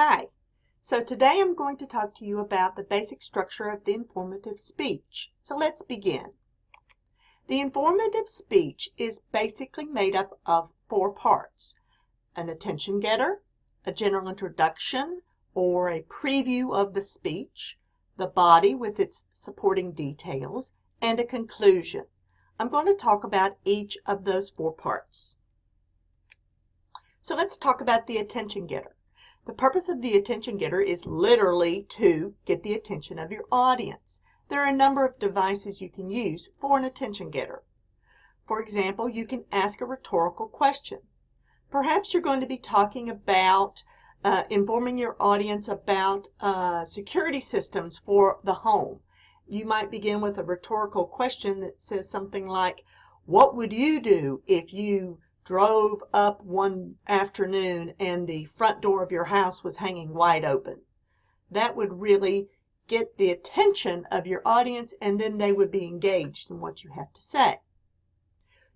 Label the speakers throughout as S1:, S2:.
S1: Hi, so today I'm going to talk to you about the basic structure of the informative speech. So let's begin. The informative speech is basically made up of 4 parts: an attention getter, a general introduction or a preview of the speech, the body with its supporting details, and a conclusion. I'm going to talk about each of those 4 parts. So let's talk about the attention getter. The purpose of the attention getter is literally to get the attention of your audience. There are a number of devices you can use for an attention getter. For example, you can ask a rhetorical question. Perhaps you're going to be talking about informing your audience about security systems for the home. You might begin with a rhetorical question that says something like, "What would you do if you drove up one afternoon and the front door of your house was hanging wide open?" That would really get the attention of your audience, and then they would be engaged in what you have to say.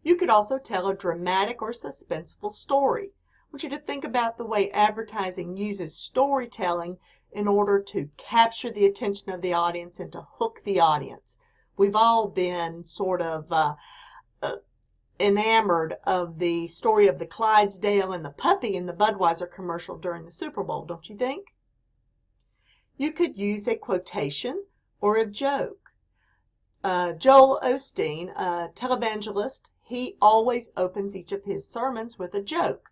S1: You could also tell a dramatic or suspenseful story. I want you to think about the way advertising uses storytelling in order to capture the attention of the audience and to hook the audience. We've all been sort of enamored of the story of the Clydesdale and the puppy in the Budweiser commercial during the Super Bowl, don't you think? You could use a quotation or a joke. Joel Osteen, a televangelist, he always opens each of his sermons with a joke.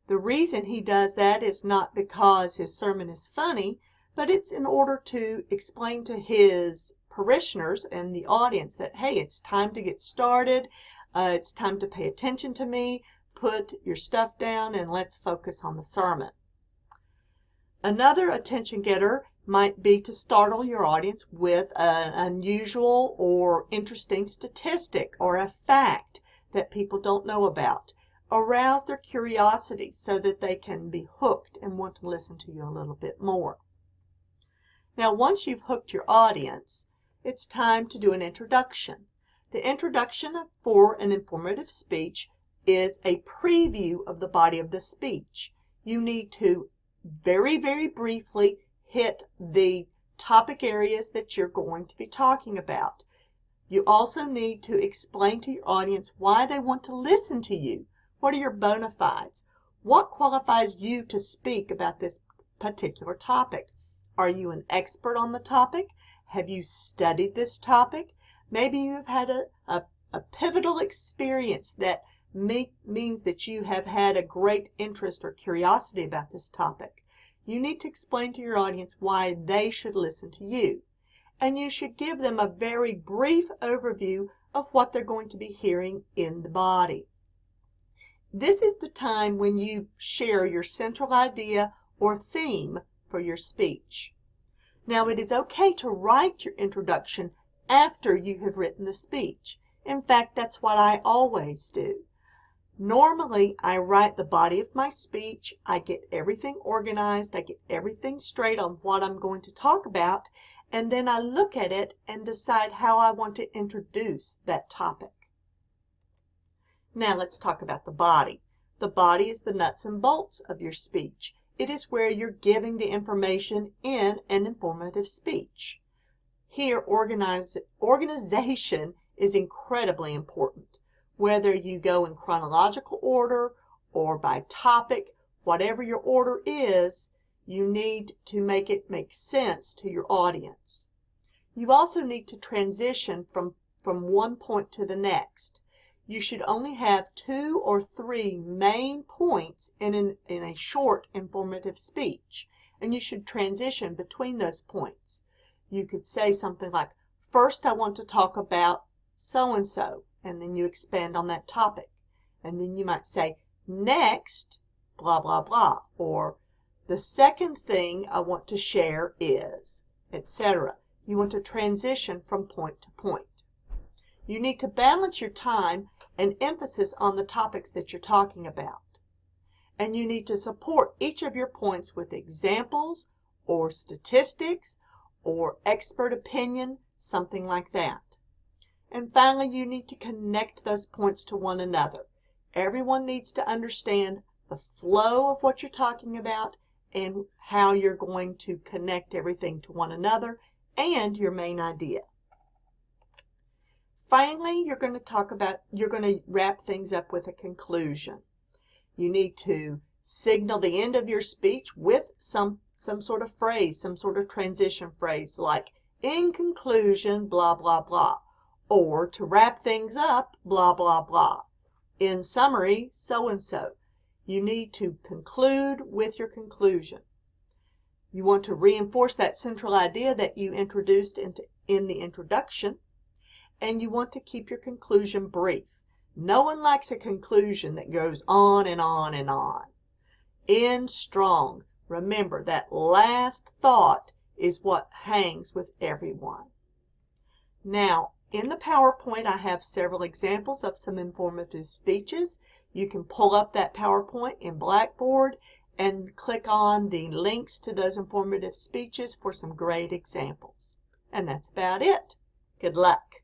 S1: The reason he does that is not because his sermon is funny, but it's in order to explain to his parishioners and the audience that, hey, it's time to get started. It's time to pay attention to me. Put your stuff down and let's focus on the sermon. Another attention getter might be to startle your audience with an unusual or interesting statistic or a fact that people don't know about. Arouse their curiosity so that they can be hooked and want to listen to you a little bit more. Now, once you've hooked your audience, it's time to do an introduction. The introduction for an informative speech is a preview of the body of the speech. You need to very, very briefly hit the topic areas that you're going to be talking about. You also need to explain to your audience why they want to listen to you. What are your bona fides? What qualifies you to speak about this particular topic? Are you an expert on the topic? Have you studied this topic? Maybe you've had a pivotal experience that means that you have had a great interest or curiosity about this topic. You need to explain to your audience why they should listen to you. And you should give them a very brief overview of what they're going to be hearing in the body. This is the time when you share your central idea or theme for your speech. Now, it is okay to write your introduction after you have written the speech. In fact, that's what I always do. Normally, I write the body of my speech, I get everything organized, I get everything straight on what I'm going to talk about, and then I look at it and decide how I want to introduce that topic. Now let's talk about the body. The body is the nuts and bolts of your speech. It is where you're giving the information in an informative speech. Here, organization is incredibly important. Whether you go in chronological order or by topic, whatever your order is, you need to make it make sense to your audience. You also need to transition from one point to the next. You should only have 2 or 3 main points in a short informative speech, and you should transition between those points. You could say something like, first I want to talk about so-and-so, and then you expand on that topic. And then you might say, next, blah, blah, blah, or the second thing I want to share is, etc. You want to transition from point to point. You need to balance your time and emphasis on the topics that you're talking about. And you need to support each of your points with examples or statistics or expert opinion, something like that. And finally, you need to connect those points to one another. Everyone needs to understand the flow of what you're talking about and how you're going to connect everything to one another and your main idea. Finally, you're going to wrap things up with a conclusion. You need to signal the end of your speech with some sort of phrase, some sort of transition phrase like, in conclusion, blah, blah, blah. Or to wrap things up, blah, blah, blah. In summary, so-and-so. You need to conclude with your conclusion. You want to reinforce that central idea that you introduced in the introduction, and you want to keep your conclusion brief. No one likes a conclusion that goes on and on and on. End strong. Remember, that last thought is what hangs with everyone. Now, in the PowerPoint, I have several examples of some informative speeches. You can pull up that PowerPoint in Blackboard and click on the links to those informative speeches for some great examples. And that's about it. Good luck.